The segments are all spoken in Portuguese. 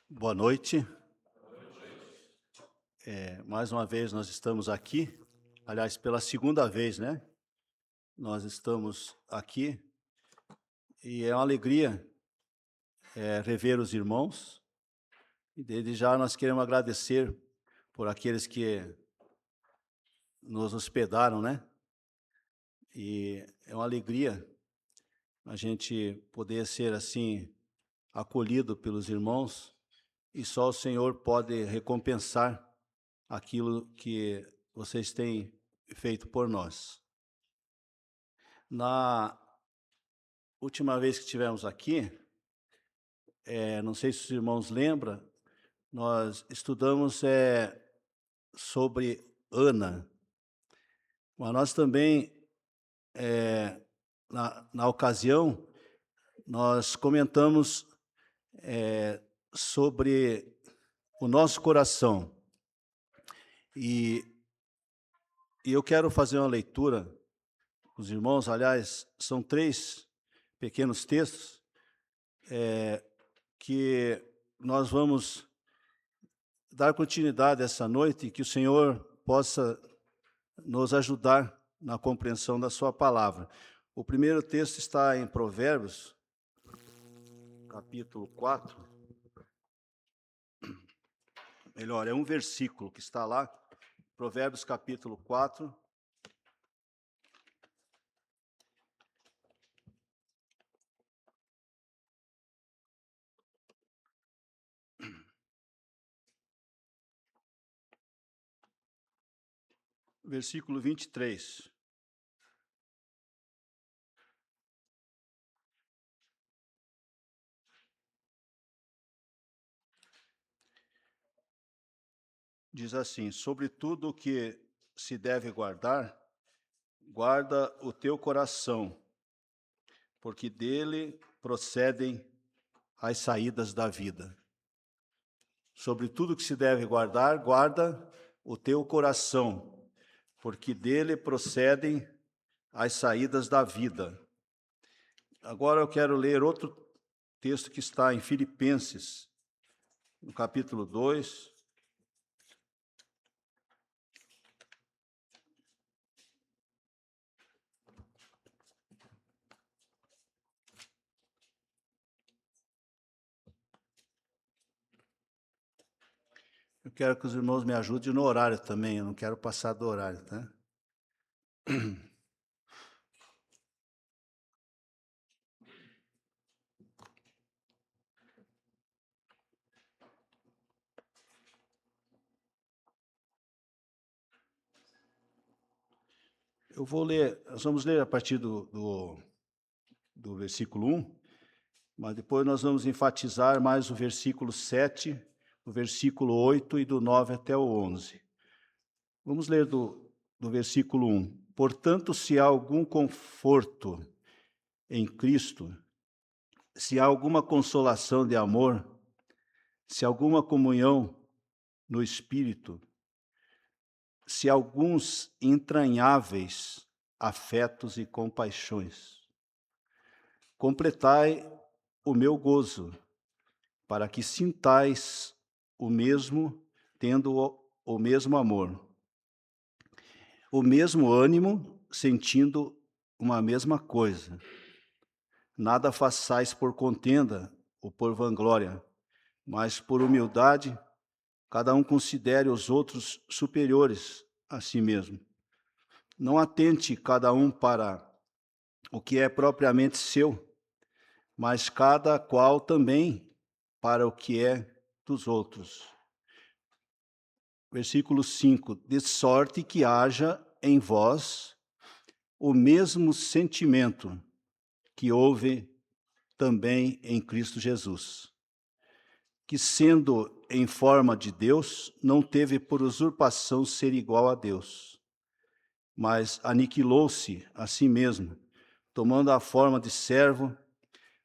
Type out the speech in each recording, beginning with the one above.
Boa noite. Mais uma vez nós estamos aqui, aliás, pela segunda vez, né? Nós estamos aqui e é uma alegria rever os irmãos. E desde já nós queremos agradecer por aqueles que nos hospedaram, né? E é uma alegria a gente poder ser assim acolhido pelos irmãos e só o Senhor pode recompensar aquilo que vocês têm feito por nós. Na última vez que estivemos aqui, não sei se os irmãos lembram, nós estudamos sobre Ana, mas nós também, na ocasião, nós comentamos sobre o nosso coração. E eu quero fazer uma leitura com os irmãos, aliás, são 3 pequenos textos que nós vamos dar continuidade essa noite e que o Senhor possa nos ajudar na compreensão da sua palavra. O primeiro texto está em Provérbios, capítulo 4. Melhor, é um versículo que está lá, Provérbios capítulo 4. Versículo 23. Diz assim: sobre tudo o que se deve guardar, guarda o teu coração, porque dele procedem as saídas da vida. Sobre tudo que se deve guardar, guarda o teu coração, porque dele procedem as saídas da vida. Agora eu quero ler outro texto que está em Filipenses, no capítulo 2. Eu quero que os irmãos me ajudem no horário também, eu não quero passar do horário, tá? Nós vamos ler a partir do versículo 1, mas depois nós vamos enfatizar mais o versículo 7, o versículo 8 e do 9 até o 11. Vamos ler do versículo 1. Portanto, se há algum conforto em Cristo, se há alguma consolação de amor, se há alguma comunhão no Espírito, se há alguns entranháveis afetos e compaixões, completai o meu gozo, para que sintais o mesmo, tendo o mesmo amor, o mesmo ânimo, sentindo uma mesma coisa. Nada façais por contenda ou por vanglória, mas por humildade, cada um considere os outros superiores a si mesmo. Não atente cada um para o que é propriamente seu, mas cada qual também para o que é dos outros. Versículo 5. De sorte que haja em vós o mesmo sentimento que houve também em Cristo Jesus, que, sendo em forma de Deus, não teve por usurpação ser igual a Deus, mas aniquilou-se a si mesmo, tomando a forma de servo,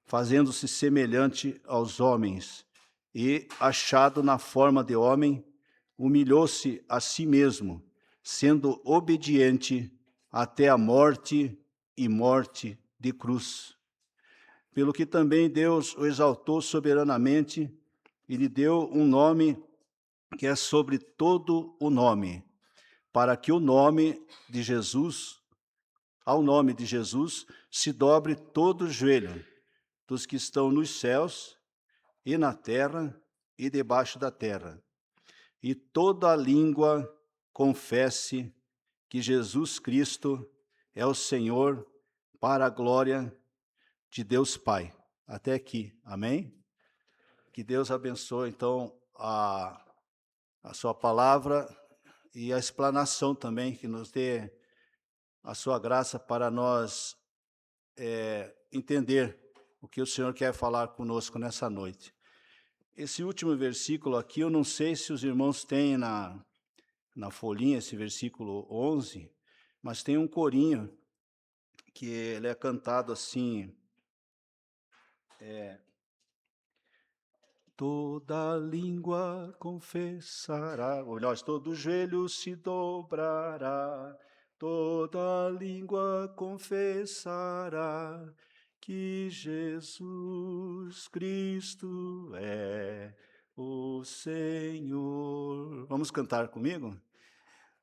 fazendo-se semelhante aos homens, e, achado na forma de homem, humilhou-se a si mesmo, sendo obediente até a morte e morte de cruz. Pelo que também Deus o exaltou soberanamente e lhe deu um nome que é sobre todo o nome, para que ao nome de Jesus se dobre todo o joelho dos que estão nos céus e na terra e debaixo da terra, e toda a língua confesse que Jesus Cristo é o Senhor, para a glória de Deus Pai. Até aqui, amém? Que Deus abençoe, então, a sua palavra e a explanação também, que nos dê a sua graça para nós entender o que o Senhor quer falar conosco nessa noite. Esse último versículo aqui, eu não sei se os irmãos têm na folhinha esse versículo 11, mas tem um corinho que ele é cantado assim, toda língua confessará, olha, todo joelho se dobrará, toda língua confessará que Jesus Cristo é o Senhor. Vamos cantar comigo?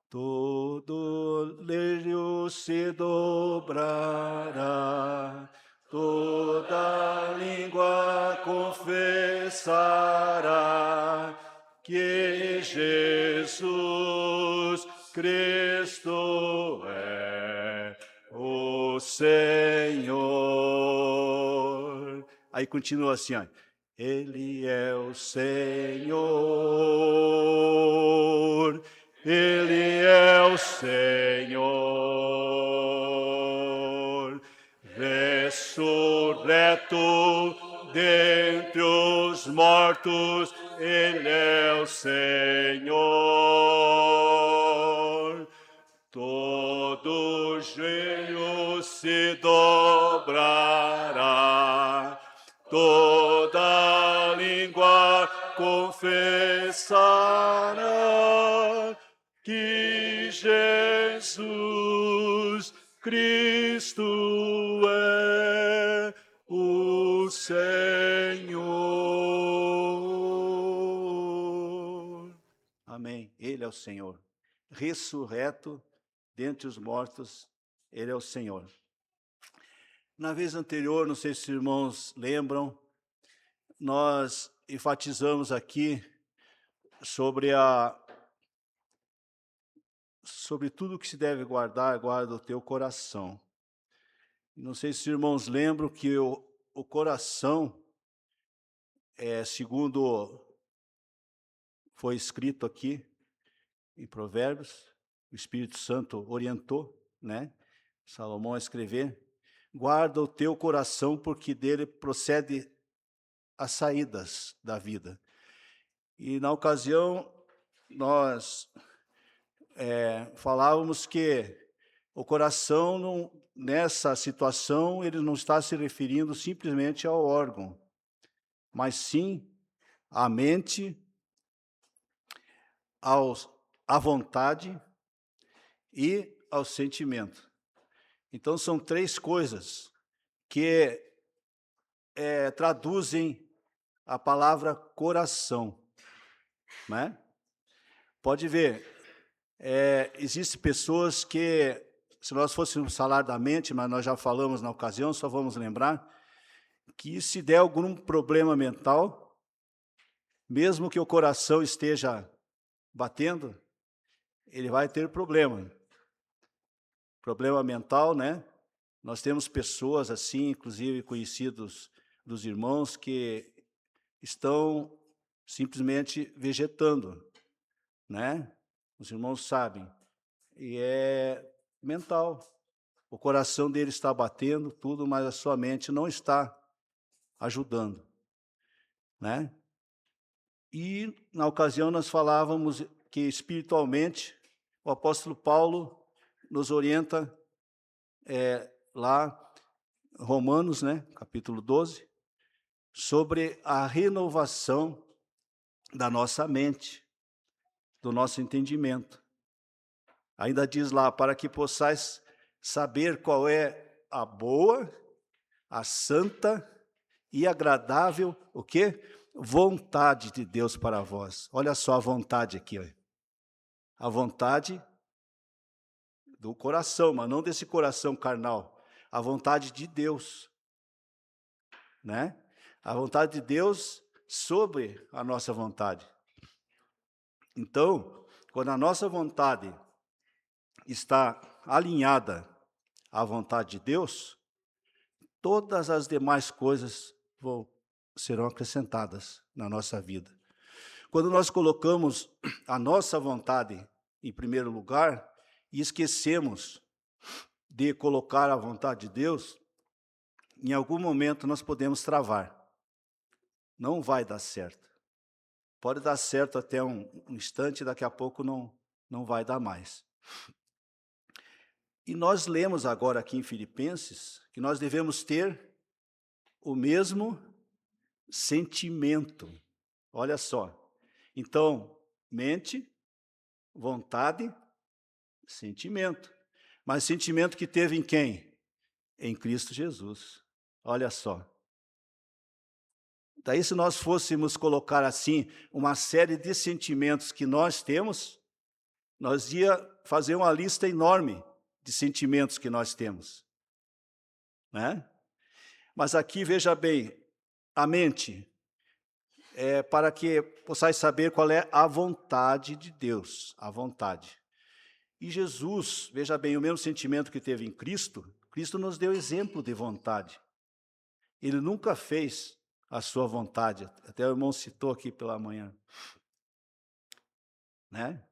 Todo joelho se dobrará, toda língua confessará que Jesus Cristo é o Senhor. Aí continua assim, ó. Ele é o Senhor, Ele é o Senhor, ressurreto dentre os mortos, Ele é o Senhor. Todo joelho se dobrará, toda língua confessará que Jesus Cristo é o Senhor. Amém. Ele é o Senhor. Ressurreto dentre os mortos, Ele é o Senhor. Na vez anterior, não sei se os irmãos lembram, nós enfatizamos aqui sobre tudo que se deve guardar, guarda o teu coração. Não sei se os irmãos lembram que o coração, segundo foi escrito aqui em Provérbios, o Espírito Santo orientou, né, Salomão a escrever, guarda o teu coração, porque dele procede as saídas da vida. E na ocasião, nós falávamos que o coração, nessa situação, ele não está se referindo simplesmente ao órgão, mas sim à mente, à vontade e ao sentimento. Então, são três coisas que traduzem a palavra coração, né? Pode ver, existem pessoas que, se nós fôssemos falar da mente, mas nós já falamos na ocasião, só vamos lembrar, que se der algum problema mental, mesmo que o coração esteja batendo, ele vai ter problema. Problema mental, né? Nós temos pessoas assim, inclusive conhecidos dos irmãos, que estão simplesmente vegetando, né? Os irmãos sabem. E é mental. O coração dele está batendo, tudo, mas a sua mente não está ajudando, né? E, na ocasião, nós falávamos que, espiritualmente, o apóstolo Paulo nos orienta lá, Romanos, né, capítulo 12, sobre a renovação da nossa mente, do nosso entendimento. Ainda diz lá, para que possais saber qual é a boa, a santa e agradável, o quê? vontade de Deus para vós. Olha só a vontade aqui. Ó. A vontade do coração, mas não desse coração carnal. A vontade de Deus. Né? A vontade de Deus sobre a nossa vontade. Então, quando a nossa vontade está alinhada à vontade de Deus, todas as demais coisas serão acrescentadas na nossa vida. Quando nós colocamos a nossa vontade em primeiro lugar e esquecemos de colocar a vontade de Deus, em algum momento nós podemos travar. Não vai dar certo. Pode dar certo até um instante, daqui a pouco não vai dar mais. E nós lemos agora aqui em Filipenses que nós devemos ter o mesmo sentimento. Olha só. Então, mente, vontade, sentimento. Mas sentimento que teve em quem? Em Cristo Jesus. Olha só. Daí, se nós fôssemos colocar assim uma série de sentimentos que nós temos, nós ia fazer uma lista enorme de sentimentos que nós temos. Né? Mas aqui, veja bem, a mente é para que possais saber qual é a vontade de Deus, a vontade. E Jesus, veja bem, o mesmo sentimento que teve em Cristo, Cristo nos deu exemplo de vontade. Ele nunca fez a sua vontade, até o irmão citou aqui pela manhã. Né?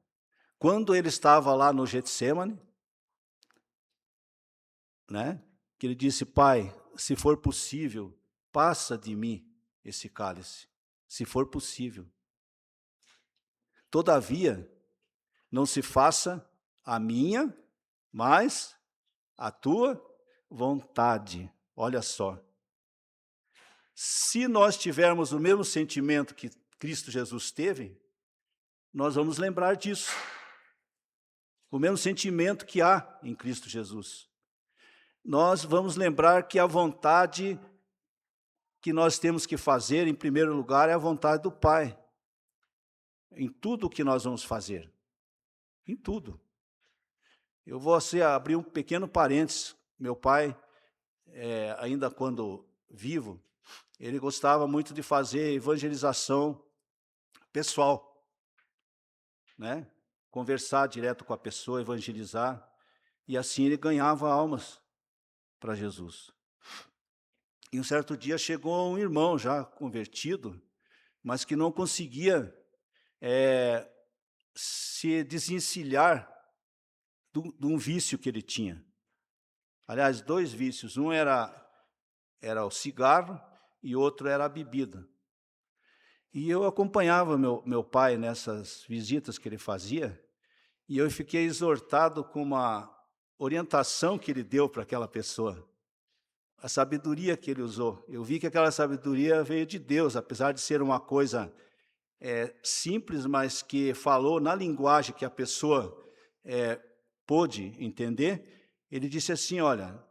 Quando ele estava lá no Getsêmani, né, que ele disse, Pai, se for possível, passa de mim esse cálice, se for possível. Todavia, não se faça a minha, mas a tua vontade. Olha só. Se nós tivermos o mesmo sentimento que Cristo Jesus teve, nós vamos lembrar disso. O mesmo sentimento que há em Cristo Jesus. Nós vamos lembrar que a vontade que nós temos que fazer, em primeiro lugar, é a vontade do Pai. Em tudo que nós vamos fazer. Em tudo. Eu vou abrir um pequeno parênteses. Meu pai, ainda quando vivo, ele gostava muito de fazer evangelização pessoal. Né? Conversar direto com a pessoa, evangelizar. E assim ele ganhava almas para Jesus. E um certo dia chegou um irmão já convertido, mas que não conseguia se desencilhar de um vício que ele tinha. Aliás, 2 vícios. Um era o cigarro e outro era a bebida. E eu acompanhava meu pai nessas visitas que ele fazia, e eu fiquei exortado com uma orientação que ele deu para aquela pessoa. A sabedoria que ele usou. Eu vi que aquela sabedoria veio de Deus, apesar de ser uma coisa simples, mas que falou na linguagem que a pessoa pôde entender. Ele disse assim, olha,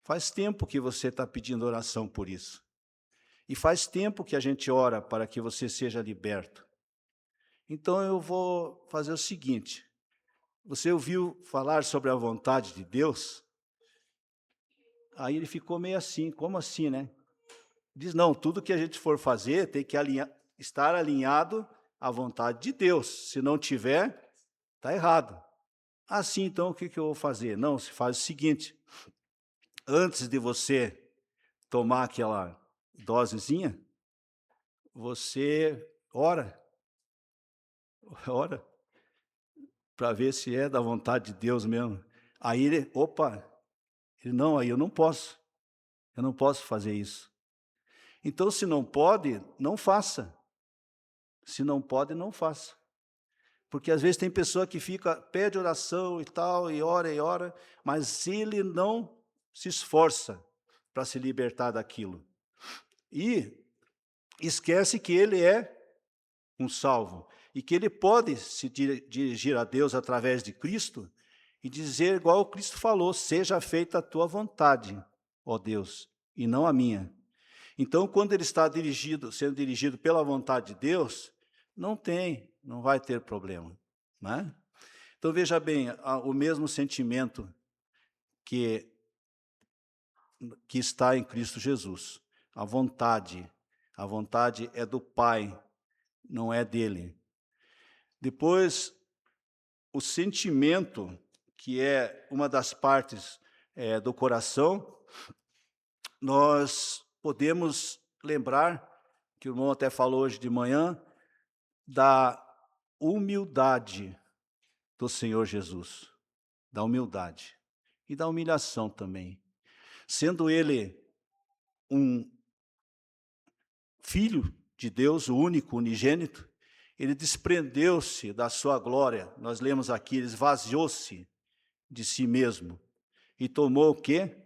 faz tempo que você está pedindo oração por isso. E faz tempo que a gente ora para que você seja liberto. Então eu vou fazer o seguinte, você ouviu falar sobre a vontade de Deus? Aí ele ficou meio assim, como assim, né? Diz, não, tudo que a gente for fazer tem que estar alinhado à vontade de Deus. Se não tiver, está errado. Assim, então, o que eu vou fazer? Não, se faz o seguinte, antes de você tomar aquela dosezinha, você ora para ver se é da vontade de Deus mesmo. Aí ele, não, aí eu não posso fazer isso. Então, se não pode, não faça. Se não pode, não faça. Porque às vezes tem pessoa que pede oração e tal, e ora, mas ele não se esforça para se libertar daquilo. E esquece que ele é um salvo, e que ele pode se dirigir a Deus através de Cristo, e dizer igual Cristo falou, seja feita a tua vontade, ó Deus, e não a minha. Então, quando ele está sendo dirigido pela vontade de Deus, não vai ter problema, né? Então, veja bem, o mesmo sentimento que está em Cristo Jesus. A vontade é do Pai, não é dele. Depois, o sentimento, que é uma das partes do coração, nós podemos lembrar, que o irmão até falou hoje de manhã, da humildade do Senhor Jesus, da humildade e da humilhação também. Sendo ele um filho de Deus, o único, unigênito, ele desprendeu-se da sua glória. Nós lemos aqui, ele esvaziou-se de si mesmo e tomou o quê?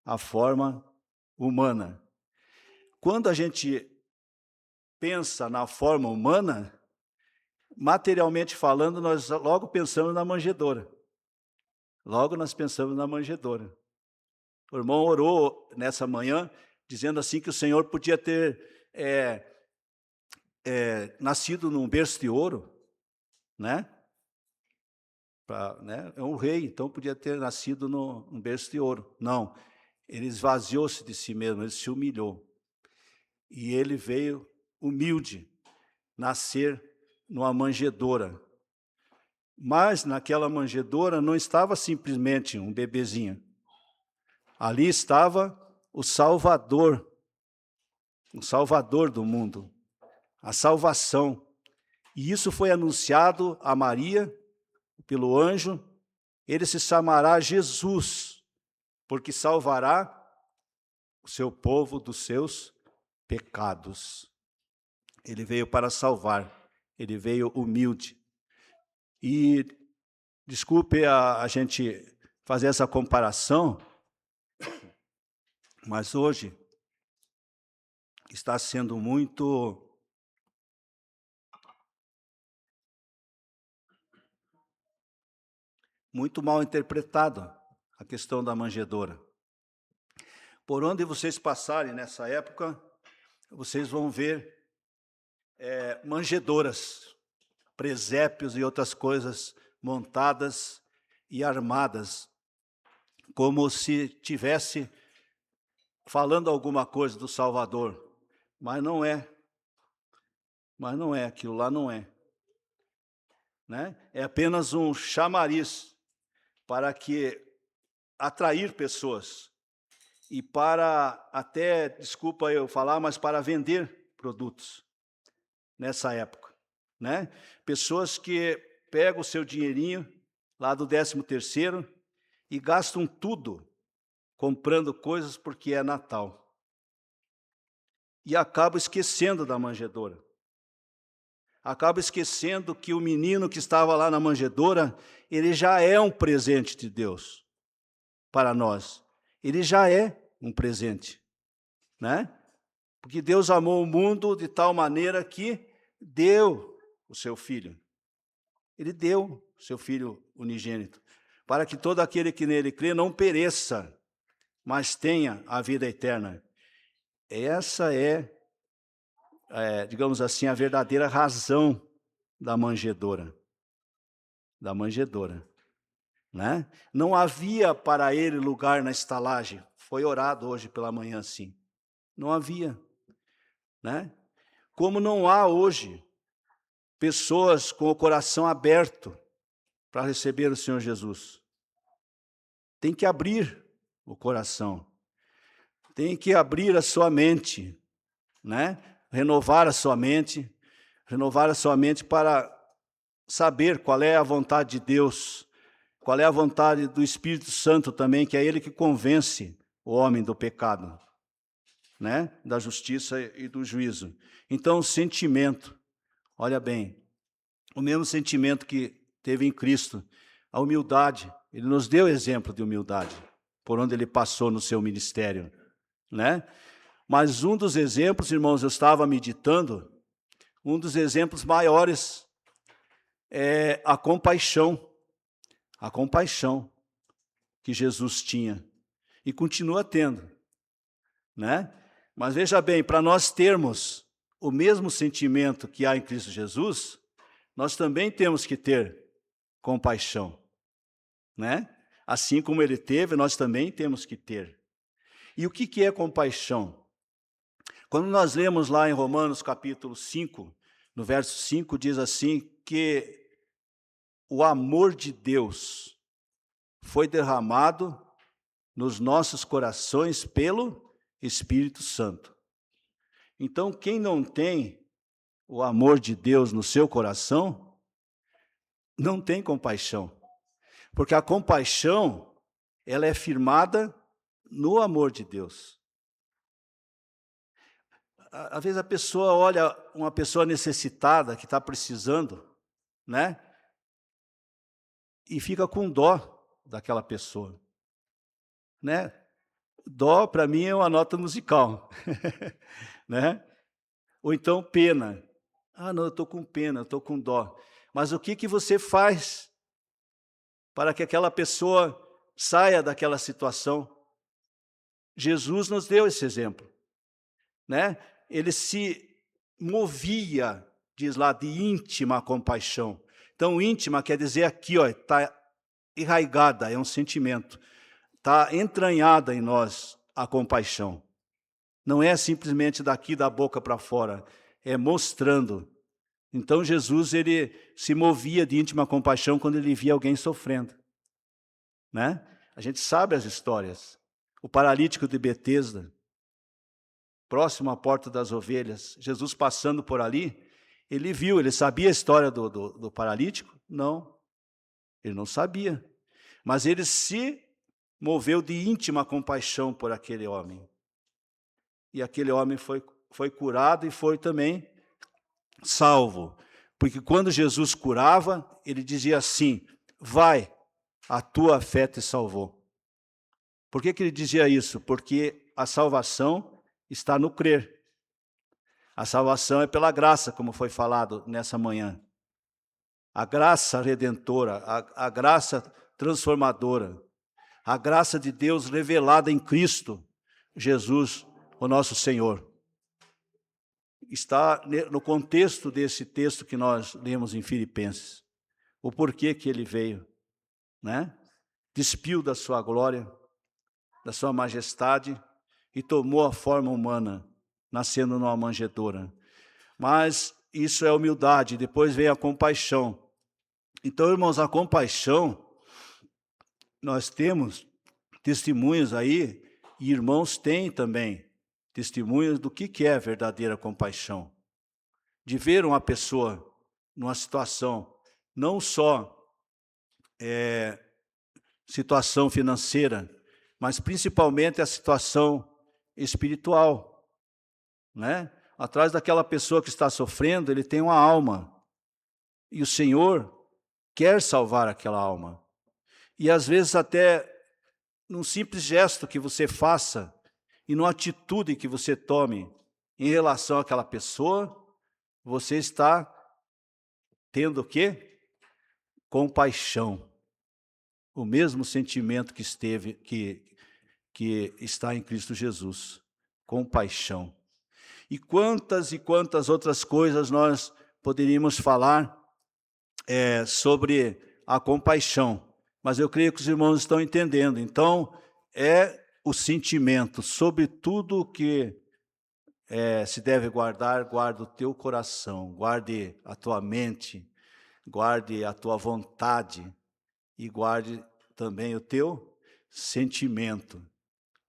A forma humana. Quando a gente pensa na forma humana, materialmente falando, nós logo pensamos na manjedoura. Logo nós pensamos na manjedoura. O irmão orou nessa manhã, dizendo assim que o Senhor podia ter nascido num berço de ouro, né? É um rei, então podia ter nascido num berço de ouro. Não, ele esvaziou-se de si mesmo, ele se humilhou. E ele veio humilde, nascer numa manjedoura. Mas naquela manjedoura não estava simplesmente um bebezinho. Ali estava o Salvador do mundo, a salvação. E isso foi anunciado a Maria pelo anjo. Ele se chamará Jesus, porque salvará o seu povo dos seus pecados. Ele veio para salvar, ele veio humilde. E desculpe a gente fazer essa comparação, mas hoje está sendo muito mal interpretado a questão da manjedoura. Por onde vocês passarem nessa época, vocês vão ver manjedouras, presépios e outras coisas montadas e armadas, como se tivesse falando alguma coisa do Salvador, mas não é. Aquilo lá não é. Né? É apenas um chamariz para atrair pessoas e para até, desculpa eu falar, mas para vender produtos nessa época, né? Pessoas que pegam o seu dinheirinho lá do 13º e gastam tudo comprando coisas porque é Natal. E acabam esquecendo da manjedoura. Acaba esquecendo que o menino que estava lá na manjedoura, ele já é um presente de Deus para nós. Ele já é um presente, né? Porque Deus amou o mundo de tal maneira que deu o seu Filho. Ele deu o seu Filho unigênito, para que todo aquele que nele crê não pereça, mas tenha a vida eterna. Essa digamos assim, a verdadeira razão da manjedoura. Né? Não havia para ele lugar na estalagem. Foi orado hoje pela manhã, sim. Não havia. Né? Como não há hoje pessoas com o coração aberto para receber o Senhor Jesus. Tem que abrir o coração. Tem que abrir a sua mente, né? Renovar a sua mente para saber qual é a vontade de Deus, qual é a vontade do Espírito Santo também, que é ele que convence o homem do pecado, né? Da justiça e do juízo. Então, o sentimento, olha bem, o mesmo sentimento que teve em Cristo, a humildade, ele nos deu exemplo de humildade, por onde ele passou no seu ministério, né? Mas um dos exemplos, irmãos, eu estava meditando, um dos exemplos maiores é a compaixão que Jesus tinha e continua tendo, né? Mas veja bem, para nós termos o mesmo sentimento que há em Cristo Jesus, nós também temos que ter compaixão, né? Assim como ele teve, nós também temos que ter. E o que é compaixão? Quando nós lemos lá em Romanos capítulo 5, no verso 5, diz assim que o amor de Deus foi derramado nos nossos corações pelo Espírito Santo. Então, quem não tem o amor de Deus no seu coração, não tem compaixão. Porque a compaixão, ela é firmada no amor de Deus. Às vezes a pessoa olha uma pessoa necessitada que está precisando, né? E fica com dó daquela pessoa, né? Dó, para mim, é uma nota musical, né? Ou então pena. Ah, não, eu estou com pena, eu estou com dó. Mas o que você faz para que aquela pessoa saia daquela situação? Jesus nos deu esse exemplo, né? Ele se movia, diz lá, de íntima compaixão. Então, íntima quer dizer aqui, ó, está enraigada, é um sentimento. Está entranhada em nós a compaixão. Não é simplesmente daqui da boca para fora, é mostrando. Então, Jesus, ele se movia de íntima compaixão quando ele via alguém sofrendo, né? A gente sabe as histórias. O paralítico de Betesda, próximo à porta das ovelhas, Jesus passando por ali, ele viu, ele sabia a história do paralítico? Não, ele não sabia. Mas ele se moveu de íntima compaixão por aquele homem. E aquele homem foi curado e foi também salvo. Porque quando Jesus curava, ele dizia assim: vai, a tua fé te salvou. Por que ele dizia isso? Porque a salvação está no crer. A salvação é pela graça, como foi falado nessa manhã. A graça redentora, a graça transformadora, a graça de Deus revelada em Cristo Jesus, o nosso Senhor. Está no contexto desse texto que nós lemos em Filipenses. O porquê que ele veio, né? Despiu da sua glória, da sua majestade e tomou a forma humana, nascendo numa manjedoura. Mas isso é humildade, depois vem a compaixão. Então, irmãos, a compaixão, nós temos testemunhos aí, e irmãos têm também testemunhos do que é a verdadeira compaixão. De ver uma pessoa numa situação, não só situação financeira, mas principalmente a situação espiritual, né? Atrás daquela pessoa que está sofrendo, ele tem uma alma. E o Senhor quer salvar aquela alma. E às vezes até num simples gesto que você faça e numa atitude que você tome em relação àquela pessoa, você está tendo o quê? Compaixão. O mesmo sentimento que está em Cristo Jesus. Compaixão. E quantas outras coisas nós poderíamos falar sobre a compaixão. Mas eu creio que os irmãos estão entendendo. Então, é o sentimento, sobre tudo que se deve guardar, guarda o teu coração, guarde a tua mente, guarde a tua vontade e guarde também o teu sentimento,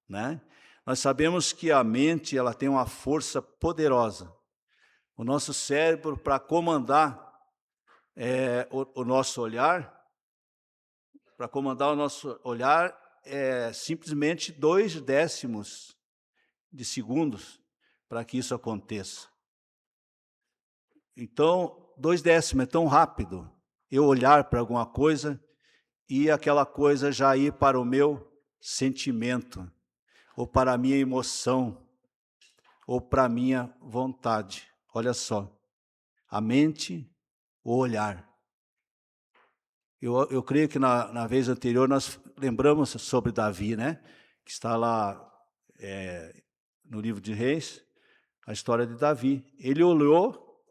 né? Nós sabemos que a mente, ela tem uma força poderosa. O nosso cérebro, para comandar o nosso olhar, é simplesmente 0,2 de segundos para que isso aconteça. Então, 0,2 é tão rápido eu olhar para alguma coisa e aquela coisa já ir para o meu sentimento, ou para a minha emoção, ou para a minha vontade. Olha só, a mente, o olhar. Eu creio que na vez anterior nós lembramos sobre Davi, né? Que está lá no livro de Reis, a história de Davi. Ele olhou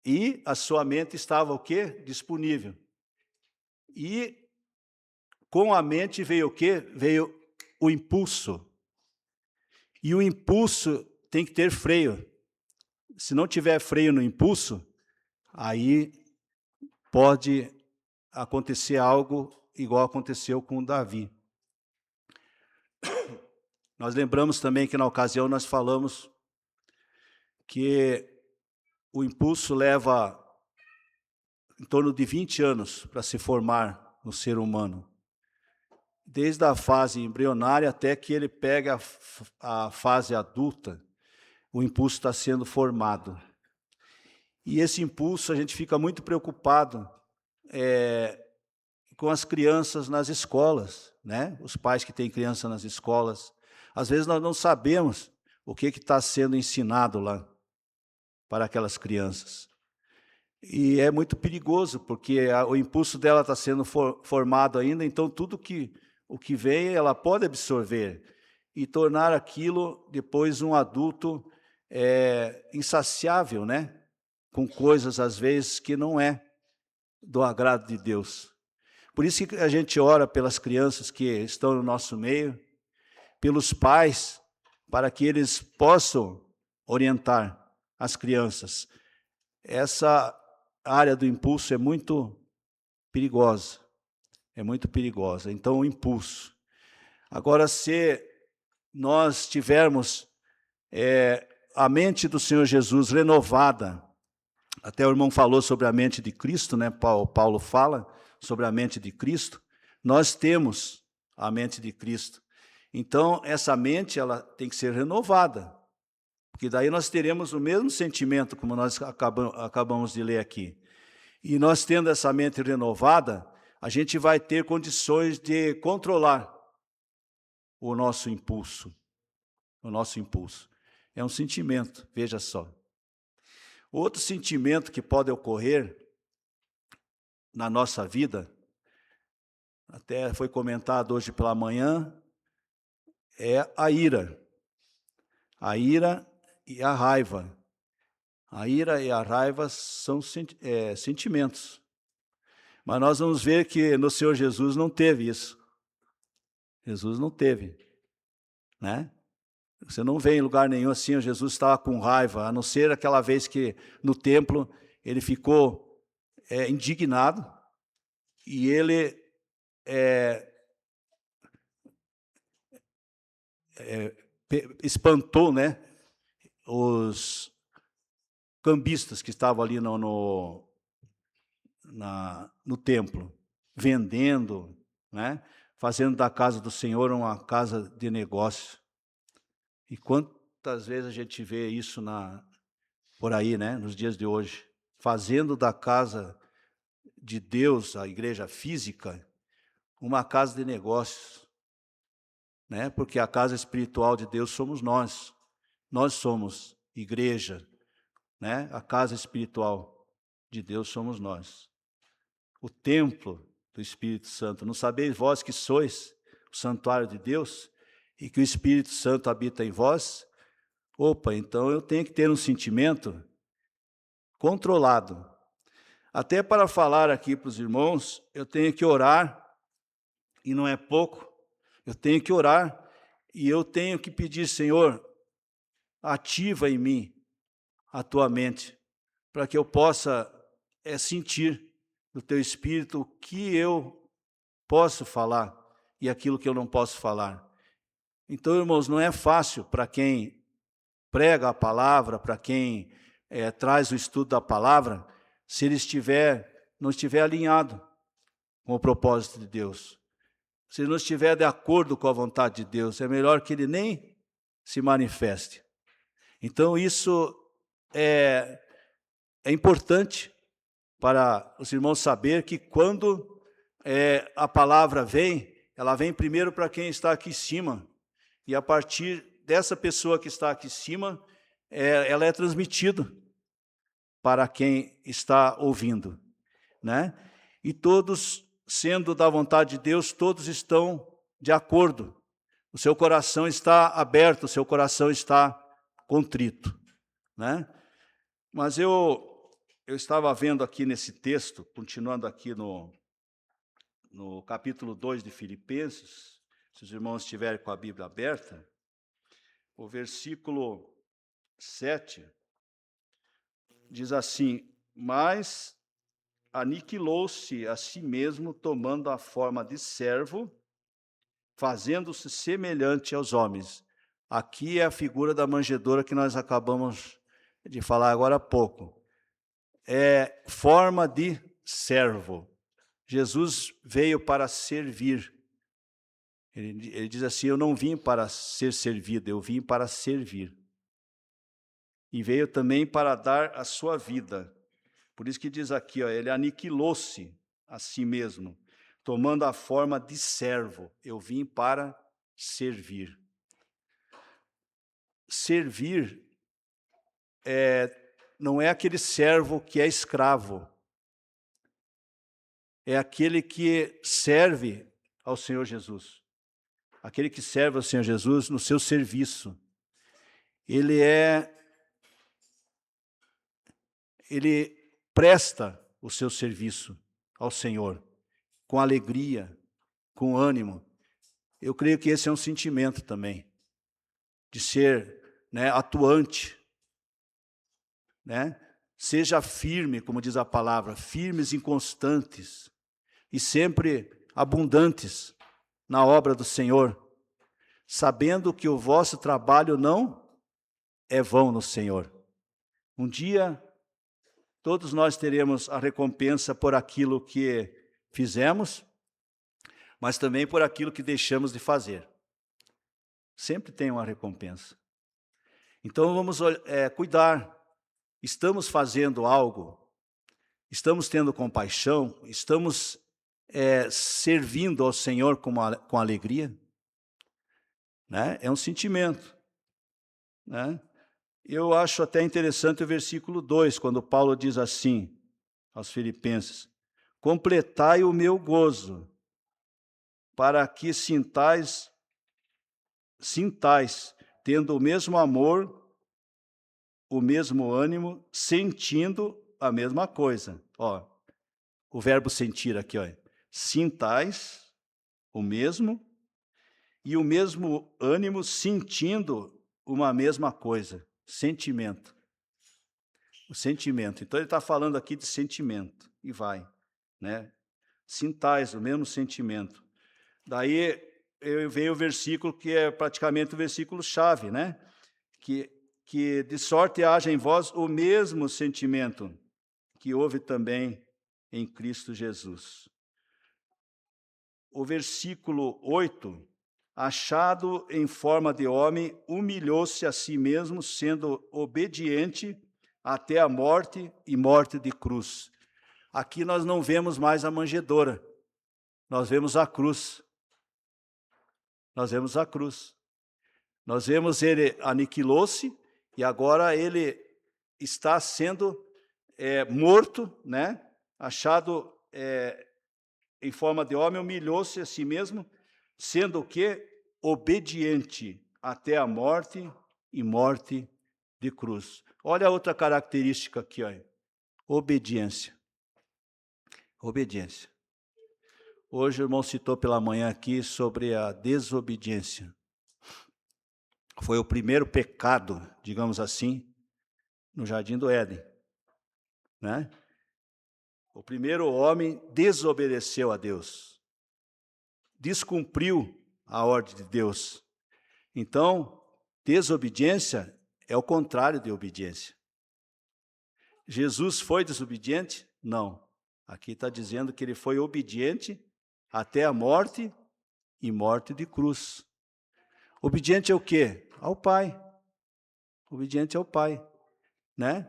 e a sua mente estava o quê? Disponível. E com a mente veio o quê? Veio o impulso. E o impulso tem que ter freio. Se não tiver freio no impulso, aí pode acontecer algo igual aconteceu com Davi. Nós lembramos também que na ocasião nós falamos que o impulso leva em torno de 20 anos para se formar no ser humano. Desde a fase embrionária até que ele pega a fase adulta, o impulso está sendo formado. E esse impulso a gente fica muito preocupado com as crianças nas escolas, né? Os pais que têm criança nas escolas. Às vezes nós não sabemos o que está sendo ensinado lá para aquelas crianças. E é muito perigoso, porque o impulso dela está sendo formado ainda, então tudo o que vem ela pode absorver e tornar aquilo depois um adulto insaciável, né? Com coisas, às vezes, que não é do agrado de Deus. Por isso que a gente ora pelas crianças que estão no nosso meio, pelos pais, para que eles possam orientar as crianças. Essa área do impulso é muito perigosa. É muito perigosa. Então, o impulso. Agora, se nós tivermos a mente do Senhor Jesus renovada, até o irmão falou sobre a mente de Cristo, né? Paulo fala sobre a mente de Cristo. Nós temos a mente de Cristo. Então, essa mente ela tem que ser renovada, porque daí nós teremos o mesmo sentimento, como nós acabamos de ler aqui. E nós tendo essa mente renovada, a gente vai ter condições de controlar o nosso impulso. O nosso impulso. É um sentimento, veja só. Outro sentimento que pode ocorrer na nossa vida, até foi comentado hoje pela manhã, é a ira. A ira e a raiva. A ira e a raiva são sentimentos. Mas nós vamos ver que no Senhor Jesus não teve isso. Jesus não teve, né? Você não vê em lugar nenhum assim, Jesus estava com raiva, a não ser aquela vez que no templo ele ficou indignado e ele espantou, né, os cambistas que estavam ali no templo, vendendo, né, fazendo da casa do Senhor uma casa de negócio. E quantas vezes a gente vê isso por aí, né, nos dias de hoje, fazendo da casa de Deus, a igreja física, uma casa de negócios, né? Porque a casa espiritual de Deus somos nós. Nós somos igreja, né? A casa espiritual de Deus somos nós. O templo do Espírito Santo. Não sabeis vós que sois o santuário de Deus e que o Espírito Santo habita em vós? Opa, então eu tenho que ter um sentimento controlado. Até para falar aqui para os irmãos, eu tenho que orar, e não é pouco, eu tenho que orar, e eu tenho que pedir, Senhor, ativa em mim a tua mente, para que eu possa sentir do teu Espírito o que eu posso falar e aquilo que eu não posso falar. Então, irmãos, não é fácil para quem prega a palavra, para quem traz o estudo da palavra, se ele não estiver alinhado com o propósito de Deus. Se ele não estiver de acordo com a vontade de Deus, é melhor que ele nem se manifeste. Então, isso é importante para os irmãos saber que quando a palavra vem, ela vem primeiro para quem está aqui em cima, e a partir dessa pessoa que está aqui em cima, ela é transmitida para quem está ouvindo, né? E todos, sendo da vontade de Deus, todos estão de acordo O seu coração está aberto, o seu coração está contrito, né? Mas eu estava vendo aqui nesse texto, continuando aqui no capítulo 2 de Filipenses, se os irmãos estiverem com a Bíblia aberta, o versículo 7 diz assim: mas aniquilou-se a si mesmo, tomando a forma de servo, fazendo-se semelhante aos homens. Aqui é a figura da manjedoura que nós acabamos de falar agora há pouco. É forma de servo. Jesus veio para servir. Ele diz assim: eu não vim para ser servido, eu vim para servir. E veio também para dar a sua vida. Por isso que diz aqui, ó, ele aniquilou-se a si mesmo, tomando a forma de servo. Eu vim para servir. Servir não é aquele servo que é escravo. É aquele que serve ao Senhor Jesus. Aquele que serve ao Senhor Jesus no seu serviço. Ele presta o seu serviço ao Senhor com alegria, com ânimo. Eu creio que esse é um sentimento também, de ser, né, atuante, né? Seja firme, como diz a palavra, firmes e constantes, e sempre abundantes na obra do Senhor, sabendo que o vosso trabalho não é vão no Senhor. Um dia, todos nós teremos a recompensa por aquilo que fizemos, mas também por aquilo que deixamos de fazer. Sempre tem uma recompensa. Então vamos cuidar. Estamos fazendo algo? Estamos tendo compaixão? Estamos servindo ao Senhor com alegria? Né? É um sentimento. Né? Eu acho até interessante o versículo 2, quando Paulo diz assim aos Filipenses: completai o meu gozo, para que sintais, tendo o mesmo amor, o mesmo ânimo, sentindo a mesma coisa. Ó, o verbo sentir aqui, ó. Sintais o mesmo e o mesmo ânimo, sentindo uma mesma coisa. Sentimento. O sentimento. Então ele está falando aqui de sentimento. E vai, né? Sintais o mesmo sentimento. Daí vem o versículo que é praticamente o versículo-chave, né? Que de sorte haja em vós o mesmo sentimento que houve também em Cristo Jesus. O versículo 8, achado em forma de homem, humilhou-se a si mesmo, sendo obediente até a morte e morte de cruz. Aqui nós não vemos mais a manjedoura, nós vemos a cruz. Nós vemos a cruz. Nós vemos ele aniquilou-se e agora ele está sendo morto, né? Achado em forma de homem, humilhou-se a si mesmo, sendo o quê? Obediente até a morte e morte de cruz. Olha a outra característica aqui, ó. Obediência. Obediência. Hoje o irmão citou pela manhã aqui sobre a desobediência. Foi o primeiro pecado, digamos assim, no Jardim do Éden, né? O primeiro homem desobedeceu a Deus, descumpriu a ordem de Deus. Então, desobediência é o contrário de obediência. Jesus foi desobediente? Não. Aqui está dizendo que ele foi obediente até a morte e morte de cruz. Obediente ao quê? Ao Pai. Obediente ao Pai, né?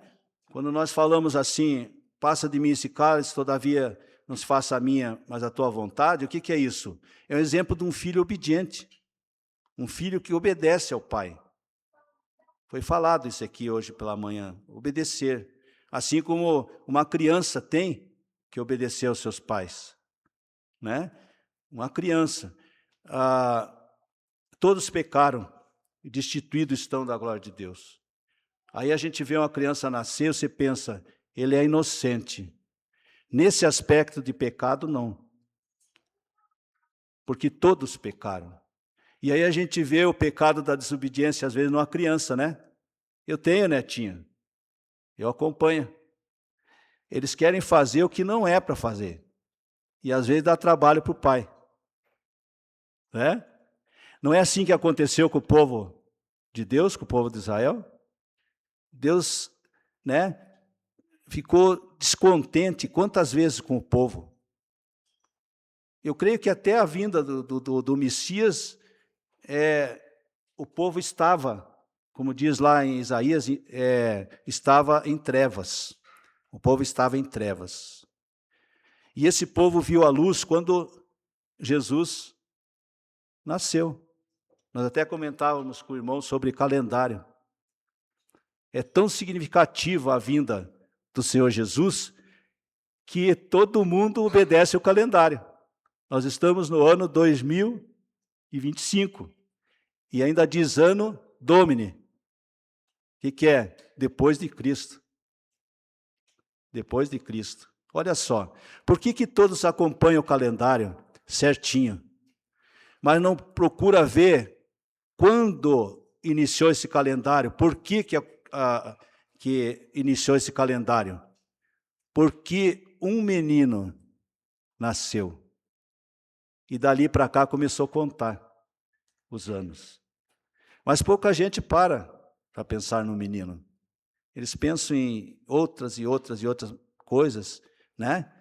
Quando nós falamos assim, passa de mim esse cálice, todavia não se faça a minha, mas a tua vontade, o que é isso? É um exemplo de um filho obediente, um filho que obedece ao Pai. Foi falado isso aqui hoje pela manhã, obedecer. Assim como uma criança tem que obedecer aos seus pais, né? Uma criança. todos pecaram e destituídos estão da glória de Deus. Aí a gente vê uma criança nascer, você pensa, ele é inocente. Nesse aspecto de pecado, não. Porque todos pecaram. E aí a gente vê o pecado da desobediência, às vezes, numa criança, né? Eu tenho netinha, eu acompanho. Eles querem fazer o que não é para fazer. E às vezes dá trabalho para o pai. Né? Não é assim que aconteceu com o povo de Deus, com o povo de Israel? Deus, né, ficou descontente quantas vezes com o povo. Eu creio que até a vinda do Messias, o povo estava, como diz lá em Isaías, estava em trevas. O povo estava em trevas. E esse povo viu a luz quando Jesus nasceu. Nós até comentávamos com o irmão sobre calendário. É tão significativa a vinda do Senhor Jesus que todo mundo obedece o calendário. Nós estamos no ano 2025 e ainda diz ano Domini. O que é? Depois de Cristo. Depois de Cristo. Olha só, por que todos acompanham o calendário certinho, mas não procura ver quando iniciou esse calendário? Por que iniciou esse calendário? Porque um menino nasceu. E dali para cá começou a contar os anos. Mas pouca gente para pensar no menino. Eles pensam em outras e outras e outras coisas, né?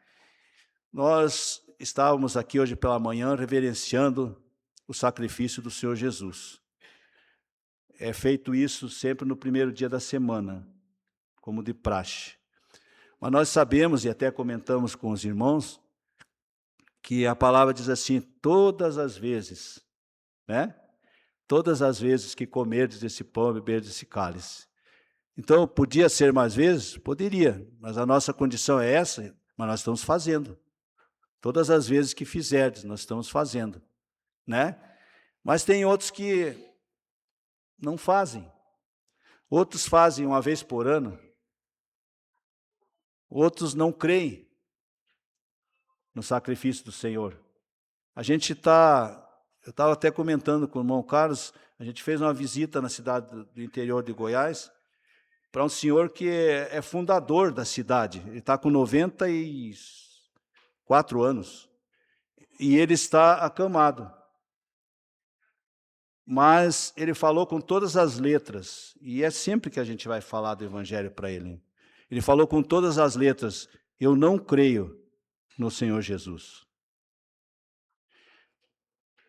Nós estávamos aqui hoje pela manhã reverenciando o sacrifício do Senhor Jesus. É feito isso sempre no primeiro dia da semana, como de praxe. Mas nós sabemos, e até comentamos com os irmãos, que a palavra diz assim, todas as vezes, né? Todas as vezes que comerdes desse pão e beberdes desse cálice. Então, podia ser mais vezes? Poderia, mas a nossa condição é essa, mas nós estamos fazendo. Todas as vezes que fizerdes, nós estamos fazendo, né? Mas tem outros que não fazem. Outros fazem uma vez por ano. Outros não creem no sacrifício do Senhor. Eu estava até comentando com o irmão Carlos, a gente fez uma visita na cidade do interior de Goiás, para um senhor que é fundador da cidade. Ele está com 94 anos. E ele está acamado. Mas ele falou com todas as letras, e é sempre que a gente vai falar do Evangelho para ele. Ele falou com todas as letras, eu não creio no Senhor Jesus.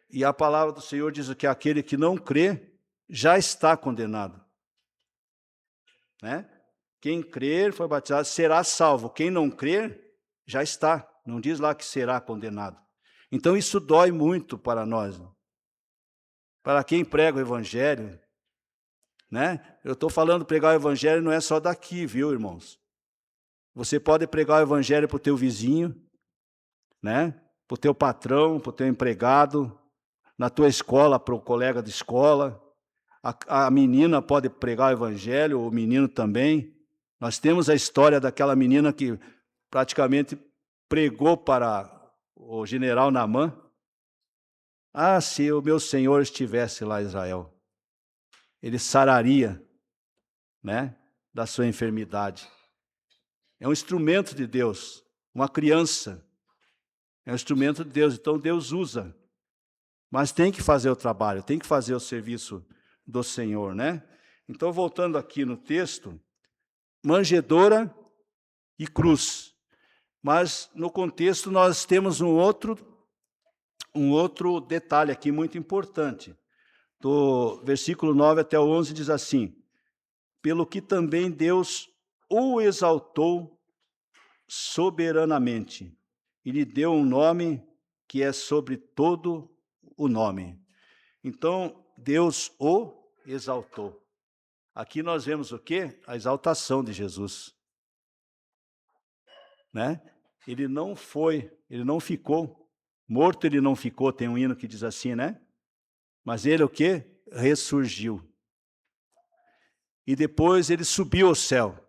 E a palavra do Senhor diz que aquele que não crê já está condenado. Né? Quem crer, foi batizado, será salvo. Quem não crer, já está. Não diz lá que será condenado. Então isso dói muito para nós. Para quem prega o Evangelho, né? Eu estou falando pregar o Evangelho não é só daqui, viu, irmãos? Você pode pregar o Evangelho para o teu vizinho, né? Para o teu patrão, para o teu empregado, na tua escola, para o colega de escola. A menina pode pregar o Evangelho, o menino também. Nós temos a história daquela menina que praticamente pregou para o general Naamã. Ah, se o meu Senhor estivesse lá em Israel, ele sararia, né, da sua enfermidade. É um instrumento de Deus, uma criança. É um instrumento de Deus, então Deus usa. Mas tem que fazer o trabalho, tem que fazer o serviço do Senhor, né? Então, voltando aqui no texto, manjedoura e cruz. Mas, no contexto, nós temos um outro detalhe aqui muito importante. Do versículo 9 até o 11 diz assim, pelo que também Deus o exaltou soberanamente, e lhe deu um nome que é sobre todo o nome. Então, Deus o exaltou. Aqui nós vemos o quê? A exaltação de Jesus. Né? Ele não ficou, morto ele não ficou, tem um hino que diz assim, né? Mas ele o quê? Ressurgiu. E depois ele subiu ao céu.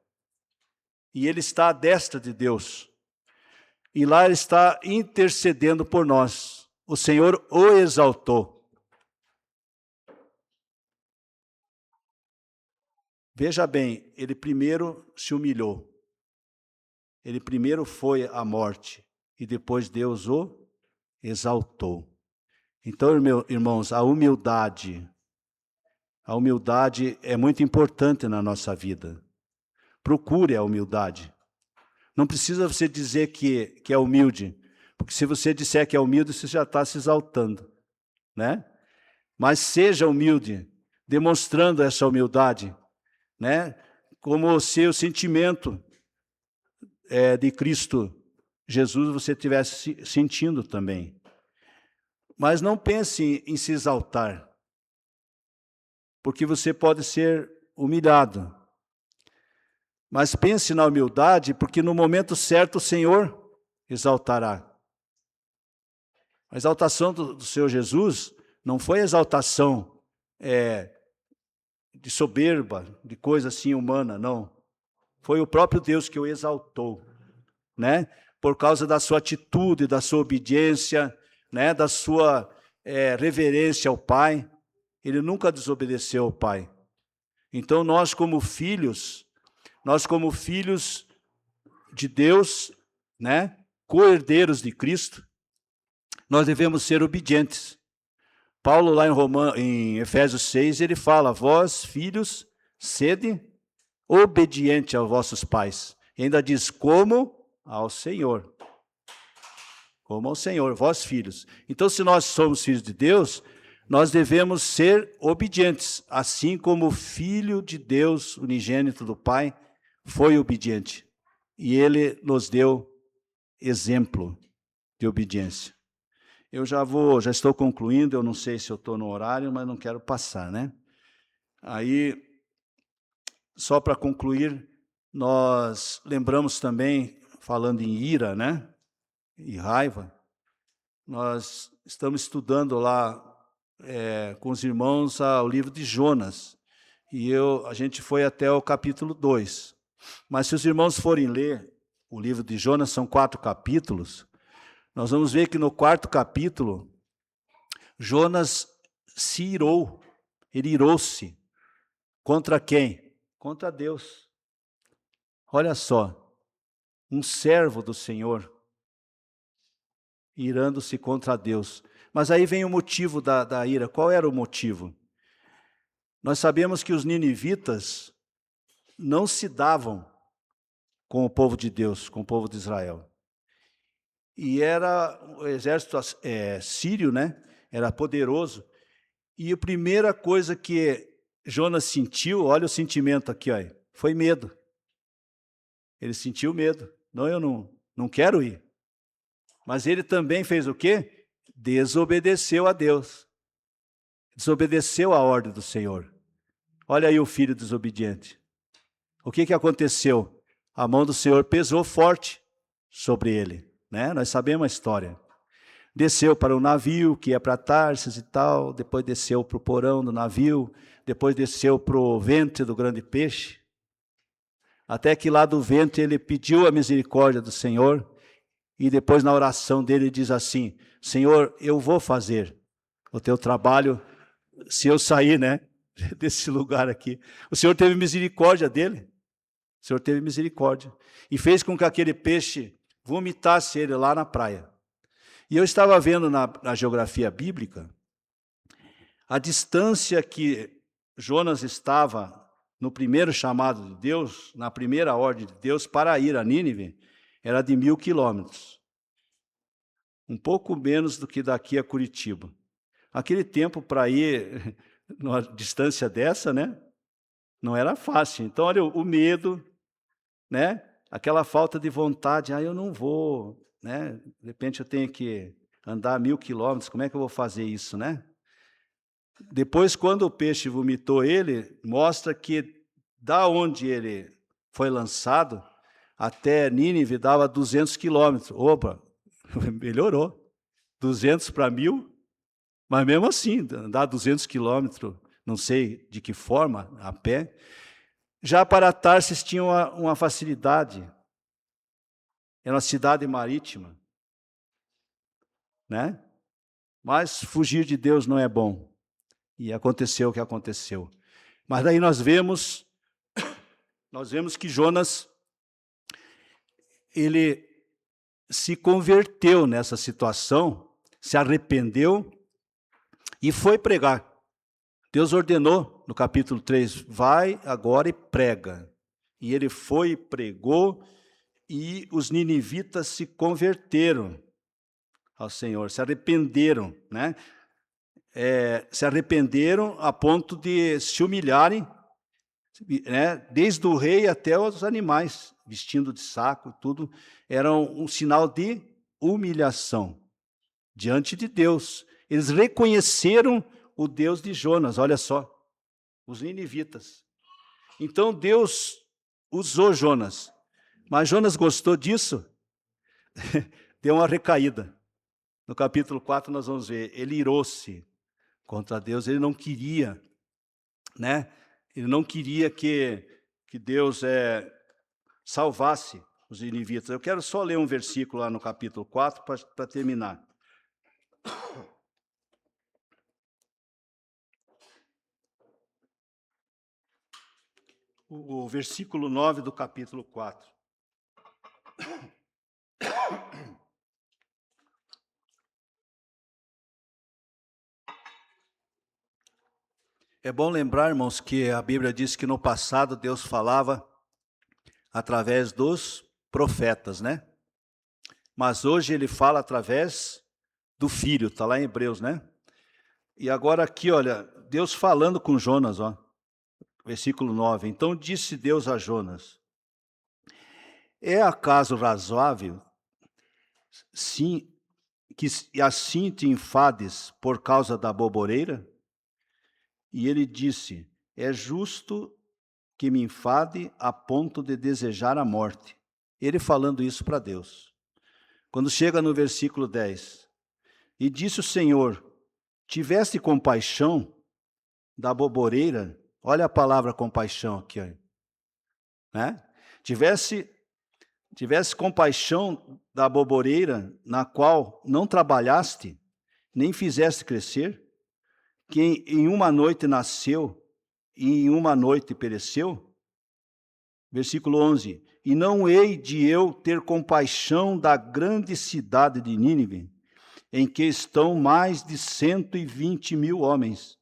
E ele está à destra de Deus. E lá ele está intercedendo por nós. O Senhor o exaltou. Veja bem, ele primeiro se humilhou. Ele primeiro foi à morte. E depois Deus o exaltou. Então, irmãos, a humildade é muito importante na nossa vida. Procure a humildade. Não precisa você dizer que é humilde, porque se você disser que é humilde, você já está se exaltando, né? Mas seja humilde, demonstrando essa humildade, né? Como o seu sentimento de Cristo Jesus você estivesse sentindo também. Mas não pense em se exaltar, porque você pode ser humilhado. Mas pense na humildade, porque no momento certo o Senhor exaltará. A exaltação do Senhor Jesus não foi exaltação de soberba, de coisa assim humana, não. Foi o próprio Deus que o exaltou, né? Por causa da sua atitude, da sua obediência, né? Da sua reverência ao Pai. Ele nunca desobedeceu ao Pai. Então nós como filhos de Deus, né, co-herdeiros de Cristo, nós devemos ser obedientes. Paulo, lá em Efésios 6, ele fala: vós, filhos, sede obediente aos vossos pais. E ainda diz: como ao Senhor. Como ao Senhor, vós, filhos. Então, se nós somos filhos de Deus, nós devemos ser obedientes, assim como o Filho de Deus, unigênito do Pai, foi obediente. E ele nos deu exemplo de obediência. Eu já estou concluindo, eu não sei se eu estou no horário, mas não quero passar, né? Aí, só para concluir, nós lembramos também, falando em ira, né? E raiva, nós estamos estudando lá com os irmãos o livro de Jonas. E a gente foi até o capítulo 2. Mas se os irmãos forem ler o livro de Jonas, são 4 capítulos, nós vamos ver que no 4º capítulo, Jonas se irou, ele irou-se. Contra quem? Contra Deus. Olha só, um servo do Senhor, irando-se contra Deus. Mas aí vem o motivo da ira. Qual era o motivo? Nós sabemos que os ninivitas não se davam com o povo de Deus, com o povo de Israel. E era o exército sírio, né? Era poderoso. E a primeira coisa que Jonas sentiu, olha o sentimento aqui, ó, foi medo. Ele sentiu medo. Não, eu não quero ir. Mas ele também fez o quê? Desobedeceu a Deus. Desobedeceu a ordem do Senhor. Olha aí o filho desobediente. O que aconteceu? A mão do Senhor pesou forte sobre ele, né? Nós sabemos a história. Desceu para o navio que ia para Tarsis e tal, depois desceu para o porão do navio, depois desceu para o ventre do grande peixe, até que lá do ventre ele pediu a misericórdia do Senhor, e depois na oração dele diz assim: Senhor, eu vou fazer o teu trabalho se eu sair, né, desse lugar aqui. O Senhor teve misericórdia dele. O Senhor teve misericórdia. E fez com que aquele peixe vomitasse ele lá na praia. E eu estava vendo na geografia bíblica a distância que Jonas estava no primeiro chamado de Deus, na primeira ordem de Deus, para ir a Nínive, era de 1.000 quilômetros. Um pouco menos do que daqui a Curitiba. Aquele tempo para ir numa distância dessa, né? Não era fácil. Então, olha o medo, né? Aquela falta de vontade, eu não vou, né? De repente eu tenho que andar 1.000 quilômetros, como é que eu vou fazer isso, né? Depois, quando o peixe vomitou ele, mostra que da onde ele foi lançado até Nínive dava 200 quilômetros. Opa, melhorou. 200 para 1.000, Mas mesmo assim, andar 200 quilômetros, não sei de que forma, a pé. Já para Tarsis tinha uma facilidade. Era uma cidade marítima, né? Mas fugir de Deus não é bom. E aconteceu o que aconteceu. Mas daí nós vemos que Jonas, ele se converteu nessa situação, se arrependeu e foi pregar. Deus ordenou no capítulo 3, vai agora e prega. E ele foi e pregou, e os ninivitas se converteram ao Senhor, se arrependeram, né? Se arrependeram a ponto de se humilharem, né? Desde o rei até os animais, vestindo de saco, tudo, era um sinal de humilhação diante de Deus. Eles reconheceram o Deus de Jonas, olha só, os ninivitas. Então Deus usou Jonas, mas Jonas gostou disso? Deu uma recaída. No capítulo 4 nós vamos ver, ele irou-se contra Deus, ele não queria, né? Ele não queria que Deus salvasse os ninivitas. Eu quero só ler um versículo lá no capítulo 4 para terminar. O versículo 9 do capítulo 4. É bom lembrar, irmãos, que a Bíblia diz que no passado Deus falava através dos profetas, né? Mas hoje ele fala através do Filho, está lá em Hebreus, né? E agora aqui, olha, Deus falando com Jonas, ó, versículo 9. Então disse Deus a Jonas, é acaso razoável, sim, que assim te enfades por causa da boboreira? E ele disse, é justo que me enfade a ponto de desejar a morte. Ele falando isso para Deus. Quando chega no versículo 10, e disse o Senhor, tiveste compaixão da boboreira? Olha a palavra compaixão aqui, ó, né? Tivesse compaixão da boboreira, na qual não trabalhaste, nem fizeste crescer, que em uma noite nasceu e em uma noite pereceu? Versículo 11, e não hei de eu ter compaixão da grande cidade de Nínive, em que estão mais de 120.000 homens,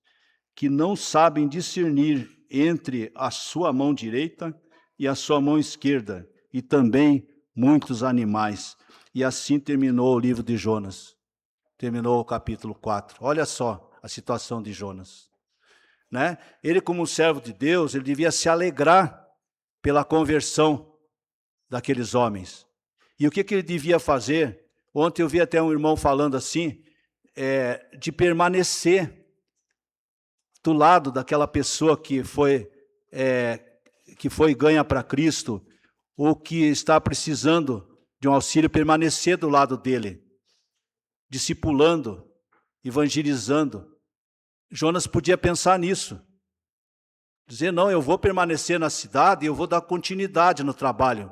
que não sabem discernir entre a sua mão direita e a sua mão esquerda, e também muitos animais. E assim terminou o livro de Jonas. Terminou o capítulo 4. Olha só a situação de Jonas, né? Ele, como servo de Deus, ele devia se alegrar pela conversão daqueles homens. E o que ele devia fazer? Ontem eu vi até um irmão falando assim, de permanecer do lado daquela pessoa que foi ganha para Cristo, ou que está precisando de um auxílio, permanecer do lado dele, discipulando, evangelizando. Jonas podia pensar nisso. Dizer, não, eu vou permanecer na cidade e eu vou dar continuidade no trabalho.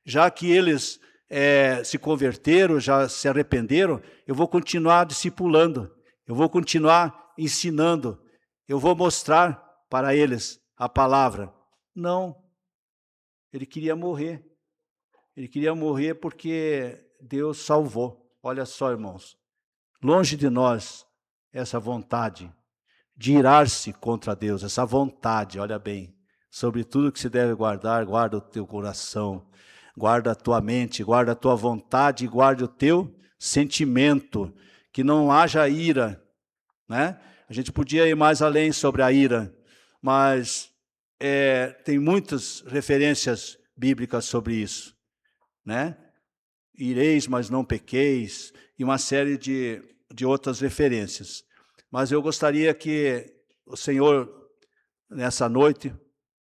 Já que eles se converteram, já se arrependeram, eu vou continuar discipulando, eu vou continuar ensinando, eu vou mostrar para eles a palavra. Não, ele queria morrer. Ele queria morrer porque Deus salvou. Olha só, irmãos, longe de nós essa vontade de irar-se contra Deus, essa vontade, olha bem, sobre tudo que se deve guardar, guarda o teu coração, guarda a tua mente, guarda a tua vontade, guarda o teu sentimento, que não haja ira, né? A gente podia ir mais além sobre a ira, mas tem muitas referências bíblicas sobre isso, né? Ireis, mas não pequeis, e uma série de outras referências. Mas eu gostaria que o Senhor, nessa noite,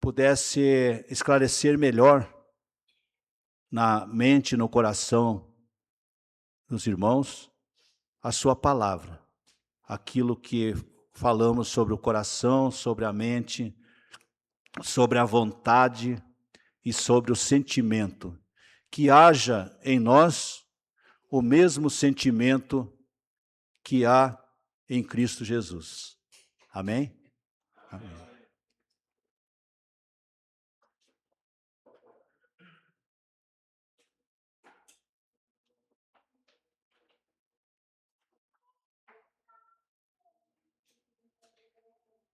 pudesse esclarecer melhor na mente, no coração dos irmãos, a sua palavra. aquilo que falamos sobre o coração, sobre a mente, sobre a vontade e sobre o sentimento. Que haja em nós o mesmo sentimento que há em Cristo Jesus. Amém? Amém.